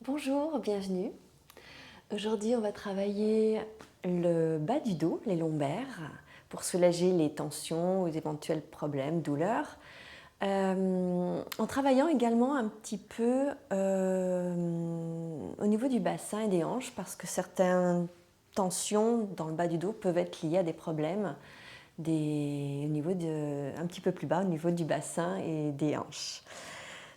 Bonjour, bienvenue. Aujourd'hui, on va travailler le bas du dos, les lombaires, pour soulager les tensions ou les éventuels problèmes, douleurs. En travaillant également un petit peu au niveau du bassin et des hanches, parce que certaines tensions dans le bas du dos peuvent être liées à des problèmes au niveau un petit peu plus bas, au niveau du bassin et des hanches.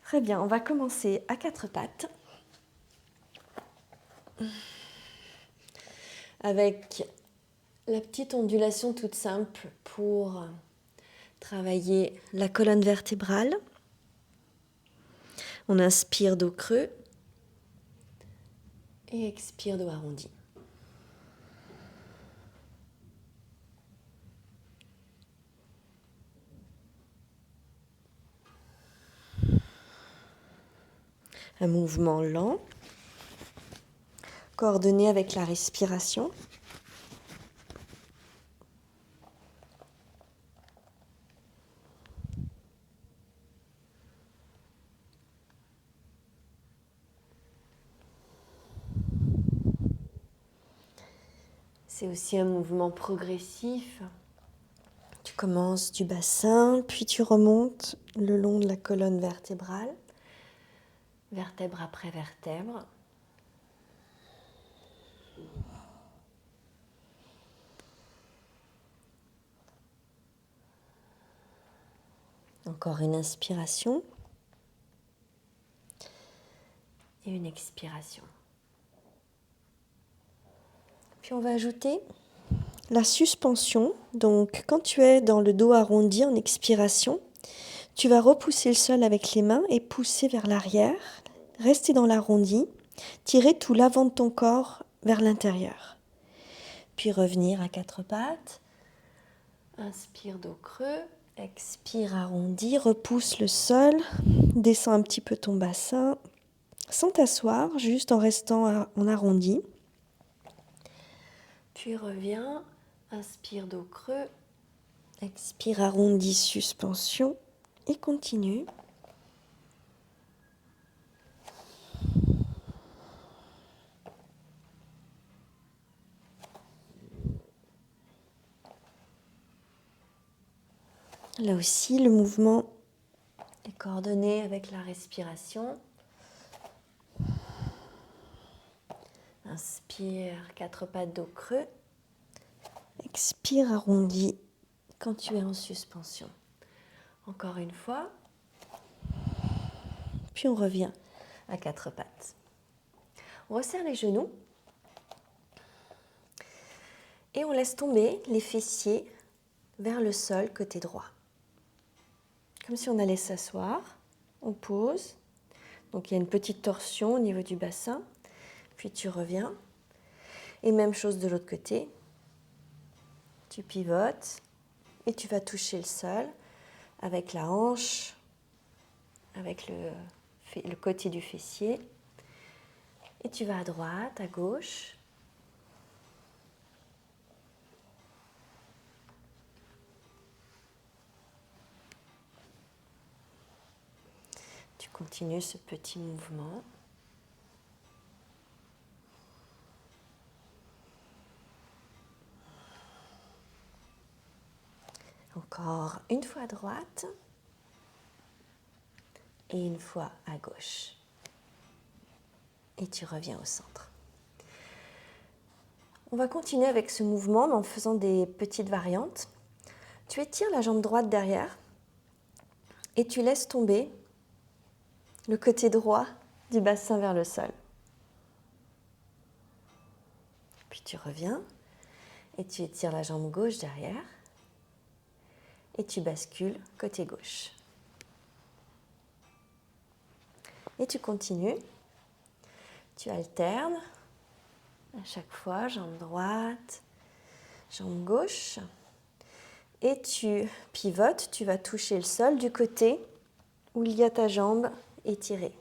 Très bien, on va commencer à quatre pattes, avec la petite ondulation toute simple pour travailler la colonne vertébrale. On inspire dos creux et expire dos arrondi. Un mouvement lent, coordonné avec la respiration. C'est aussi un mouvement progressif. Tu commences du bassin, puis tu remontes le long de la colonne vertébrale, vertèbre après vertèbre. Encore une inspiration et une expiration. Puis on va ajouter la suspension. Donc quand tu es dans le dos arrondi en expiration, tu vas repousser le sol avec les mains et pousser vers l'arrière, rester dans l'arrondi, tirer tout l'avant de ton corps vers l'intérieur. Puis revenir à quatre pattes. Inspire dos creux, expire arrondi, repousse le sol, descends un petit peu ton bassin, sans t'asseoir, juste en restant en arrondi. Puis reviens, inspire dos creux, expire arrondi, suspension et continue. Là aussi, le mouvement est coordonné avec la respiration. Inspire, quatre pattes dos creux. Expire arrondi quand tu es en suspension. Encore une fois. Puis on revient à quatre pattes. On resserre les genoux. Et on laisse tomber les fessiers vers le sol côté droit. Comme si on allait s'asseoir. On pose. Donc il y a une petite torsion au niveau du bassin. Puis tu reviens. Et même chose de l'autre côté. Tu pivotes et tu vas toucher le sol avec la hanche, avec le côté du fessier. Et tu vas à droite, à gauche. Tu continues ce petit mouvement. Encore une fois à droite et une fois à gauche. Et tu reviens au centre. On va continuer avec ce mouvement en faisant des petites variantes. Tu étires la jambe droite derrière et tu laisses tomber le côté droit du bassin vers le sol. Puis tu reviens et tu étires la jambe gauche derrière et tu bascules côté gauche. Et tu continues. Tu alternes à chaque fois, jambe droite, jambe gauche. Et tu pivotes, tu vas toucher le sol du côté où il y a ta jambe étirée.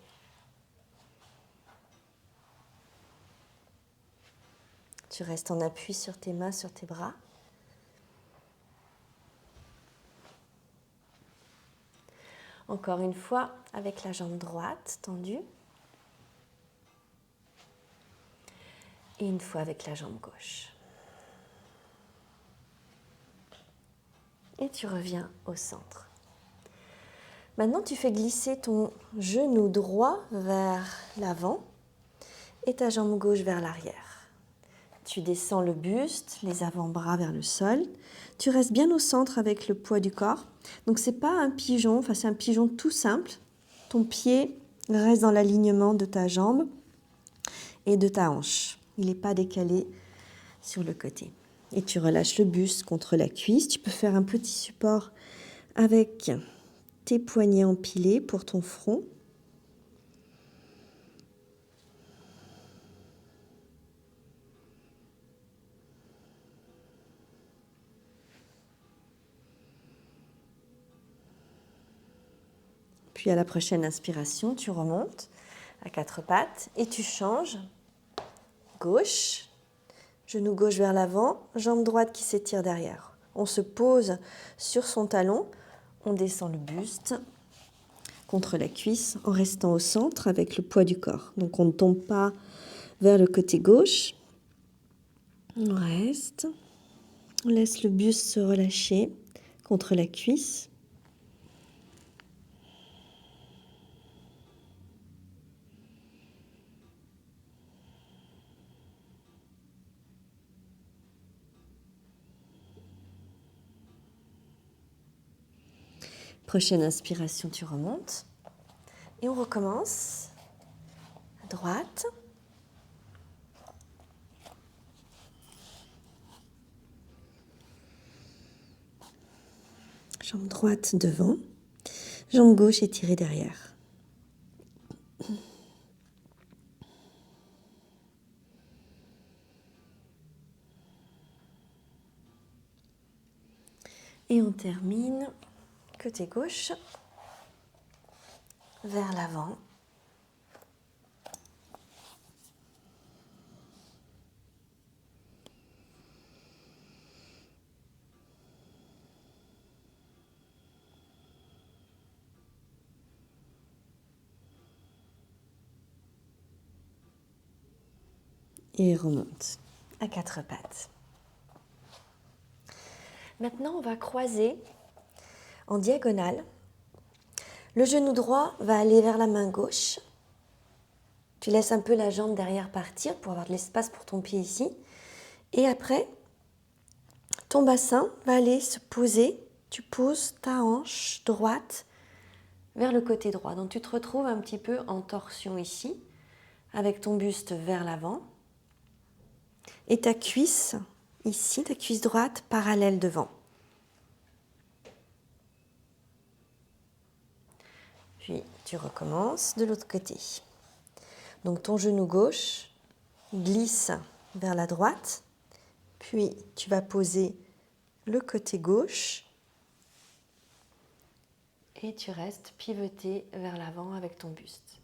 Tu restes en appui sur tes mains, sur tes bras. Encore une fois, avec la jambe droite tendue. Et une fois avec la jambe gauche. Et tu reviens au centre. Maintenant, tu fais glisser ton genou droit vers l'avant et ta jambe gauche vers l'arrière. Tu descends le buste, les avant-bras vers le sol. Tu restes bien au centre avec le poids du corps. Donc, ce n'est pas un pigeon, enfin, c'est un pigeon tout simple. Ton pied reste dans l'alignement de ta jambe et de ta hanche. Il n'est pas décalé sur le côté. Et tu relâches le buste contre la cuisse. Tu peux faire un petit support avec tes poignets empilés pour ton front. Puis à la prochaine inspiration, tu remontes à quatre pattes et tu changes. Gauche, genou gauche vers l'avant, jambe droite qui s'étire derrière. On se pose sur son talon, on descend le buste contre la cuisse en restant au centre avec le poids du corps. Donc on ne tombe pas vers le côté gauche. On reste. On laisse le buste se relâcher contre la cuisse. Prochaine inspiration, tu remontes. Et on recommence. À droite. Jambe droite devant. Jambe gauche étirée derrière. Et on termine côté gauche vers l'avant. Et remonte à quatre pattes. Maintenant, on va croiser en diagonale. Le genou droit va aller vers la main gauche. Tu laisses un peu la jambe derrière partir pour avoir de l'espace pour ton pied ici. Et après, ton bassin va aller se poser. Tu poses ta hanche droite vers le côté droit. Donc tu te retrouves un petit peu en torsion ici, avec ton buste vers l'avant. Et ta cuisse, ici, ta cuisse droite, parallèle devant. Puis tu recommences de l'autre côté. Donc ton genou gauche glisse vers la droite, puis tu vas poser le côté gauche et tu restes pivoté vers l'avant avec ton buste.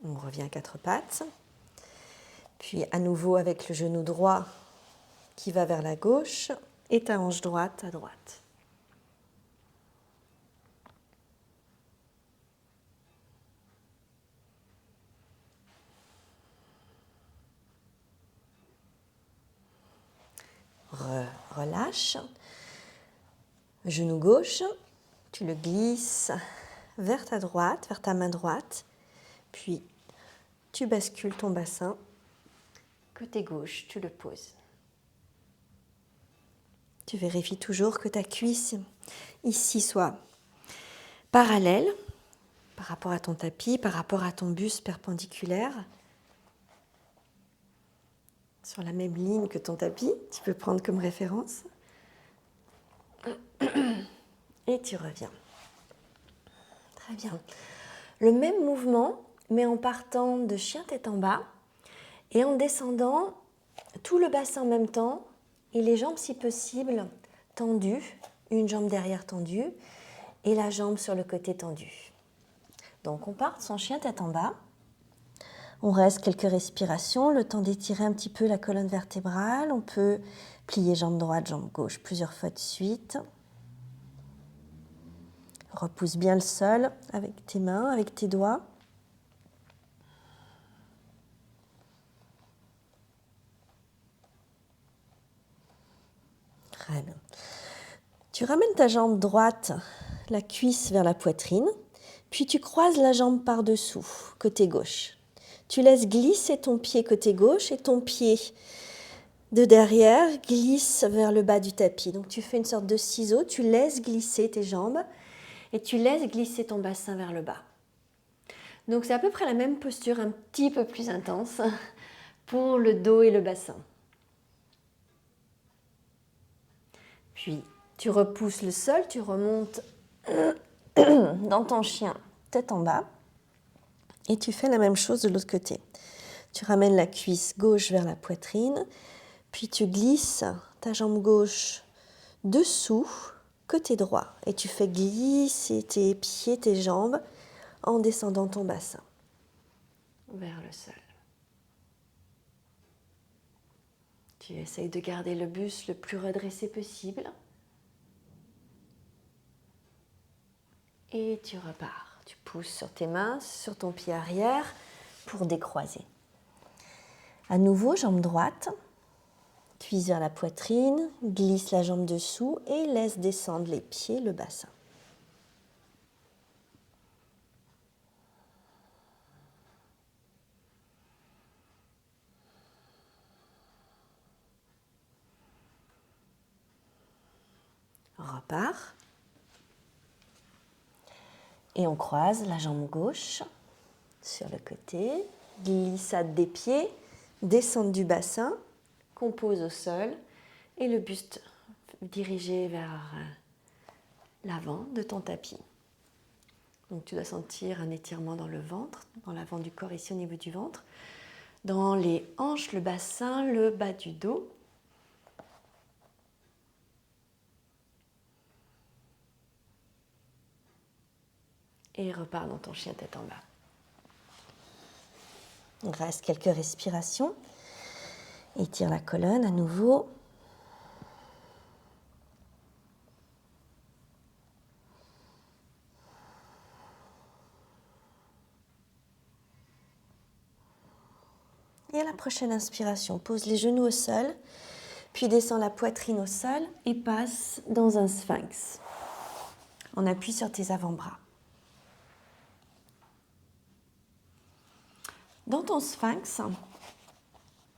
On revient à quatre pattes, puis à nouveau avec le genou droit qui va vers la gauche et ta hanche droite à droite. Relâche. Genou gauche, tu le glisses vers ta droite, vers ta main droite, puis tu bascules ton bassin. Côté gauche, tu le poses. Tu vérifies toujours que ta cuisse ici soit parallèle par rapport à ton tapis, par rapport à ton buste perpendiculaire. Sur la même ligne que ton tapis, tu peux prendre comme référence. Et tu reviens. Très bien. Le même mouvement, mais en partant de chien tête en bas et en descendant tout le bassin en même temps et les jambes si possible tendues, une jambe derrière tendue et la jambe sur le côté tendu. Donc on part de son chien tête en bas. On reste quelques respirations, le temps d'étirer un petit peu la colonne vertébrale. On peut plier jambe droite, jambe gauche plusieurs fois de suite. Repousse bien le sol avec tes mains, avec tes doigts. Très bien. Tu ramènes ta jambe droite, la cuisse vers la poitrine, puis tu croises la jambe par-dessous, côté gauche. Tu laisses glisser ton pied côté gauche et ton pied de derrière glisse vers le bas du tapis. Donc tu fais une sorte de ciseau, tu laisses glisser tes jambes et tu laisses glisser ton bassin vers le bas. Donc c'est à peu près la même posture, un petit peu plus intense pour le dos et le bassin. Puis tu repousses le sol, tu remontes dans ton chien tête en bas et tu fais la même chose de l'autre côté. Tu ramènes la cuisse gauche vers la poitrine, puis tu glisses ta jambe gauche dessous, côté droit, et tu fais glisser tes pieds, tes jambes en descendant ton bassin vers le sol. Tu essayes de garder le buste le plus redressé possible. Et tu repars. Tu pousses sur tes mains, sur ton pied arrière pour décroiser. À nouveau, jambe droite. Cuisse vers la poitrine, glisse la jambe dessous et laisse descendre les pieds, le bassin. Repart. Et on croise la jambe gauche sur le côté, glissade des pieds, descente du bassin, qu'on pose au sol et le buste dirigé vers l'avant de ton tapis. Donc tu dois sentir un étirement dans le ventre, dans l'avant du corps, ici au niveau du ventre, dans les hanches, le bassin, le bas du dos. Et repars dans ton chien tête en bas. Il reste quelques respirations. Étire la colonne à nouveau. Et à la prochaine inspiration, pose les genoux au sol, puis descends la poitrine au sol et passe dans un sphinx. On appuie sur tes avant-bras. Dans ton sphinx,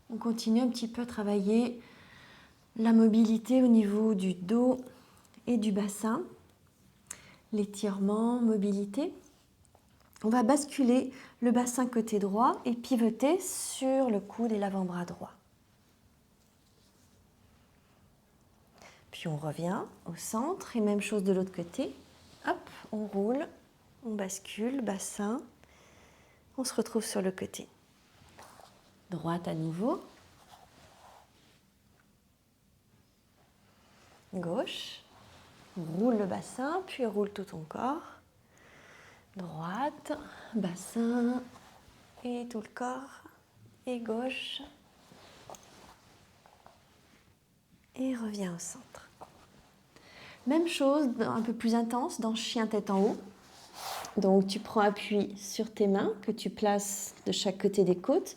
on continue un petit peu à travailler la mobilité au niveau du dos et du bassin, l'étirement, mobilité. On va basculer le bassin côté droit et pivoter sur le coude et l'avant-bras droit. Puis on revient au centre et même chose de l'autre côté. Hop, on roule, on bascule, bassin. On se retrouve sur le côté. Droite à nouveau. Gauche. Roule le bassin, puis roule tout ton corps. Droite, bassin et tout le corps. Et gauche. Et reviens au centre. Même chose, un peu plus intense, dans chien tête en haut. Donc tu prends appui sur tes mains que tu places de chaque côté des côtes.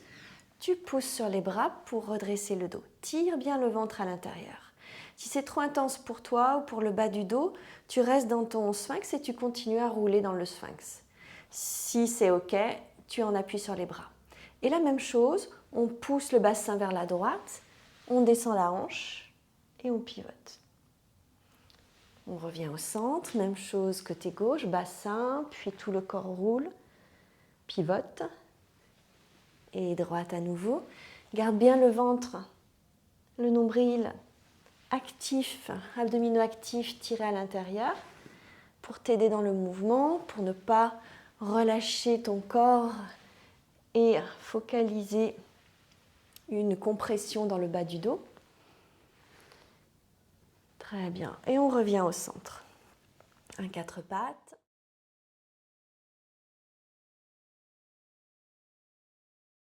Tu pousses sur les bras pour redresser le dos. Tire bien le ventre à l'intérieur. Si c'est trop intense pour toi ou pour le bas du dos, tu restes dans ton sphinx et tu continues à rouler dans le sphinx. Si c'est OK, tu en appuies sur les bras. Et la même chose, on pousse le bassin vers la droite, on descend la hanche et on pivote. On revient au centre, même chose côté gauche, bassin, puis tout le corps roule, pivote. Et droite à nouveau. Garde bien le ventre, le nombril actif, abdominaux actifs tirés à l'intérieur pour t'aider dans le mouvement, pour ne pas relâcher ton corps et focaliser une compression dans le bas du dos. Très bien. Et on revient au centre. Un quatre pattes.